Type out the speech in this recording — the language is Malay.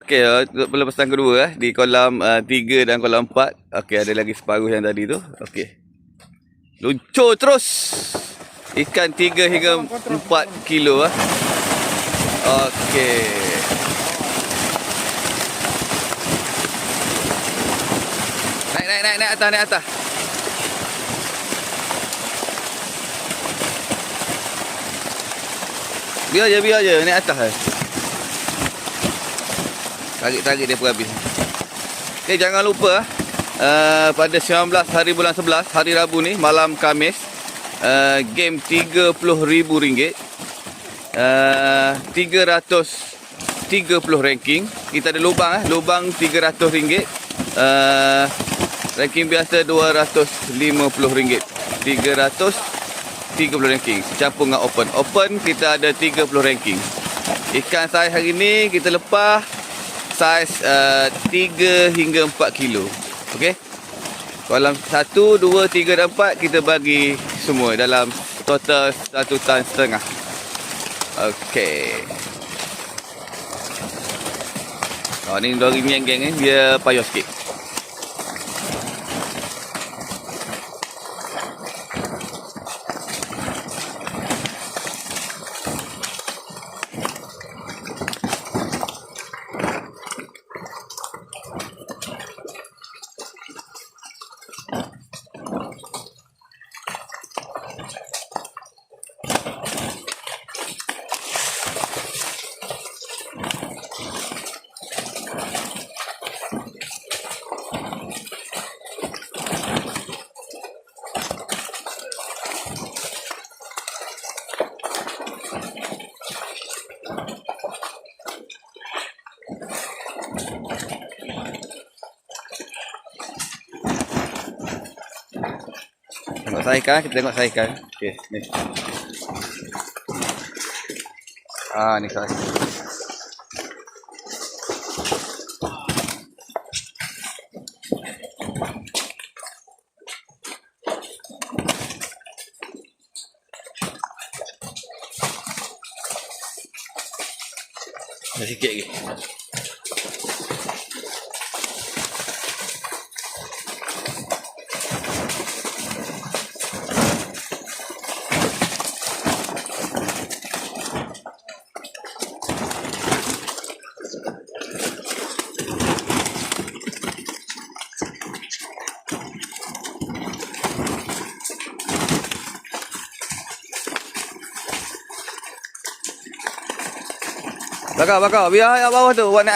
Okey, pelepasan kedua di kolam 3 dan kolam 4. Okey, ada lagi separuh yang tadi tu. Okey. Luncur terus. Ikan 3 hingga 4 kilo Okey. Naik atas. Biar je naik atas. Tarik dia pun habis. Okay, jangan lupa pada 19 hari bulan 11 hari Rabu ni malam Khamis, game RM30,000, 330 ranking. Kita ada lubang RM300, ranking biasa RM250, 330 ranking campur dengan open kita ada 30 ranking. Ikan saiz hari ni kita lepas saiz 3 hingga 4 kilo. Okey. Kolam 1, 2, 3 dan 4 kita bagi semua dalam total 1,5 tan. Okey. Ni lori ni yang geng ni dia payah sikit. Kita tengok saiz ikan. Okey, ni. Ni saiz. Dah sikit lagi. Bakar. Biar bawah tu. Awak nak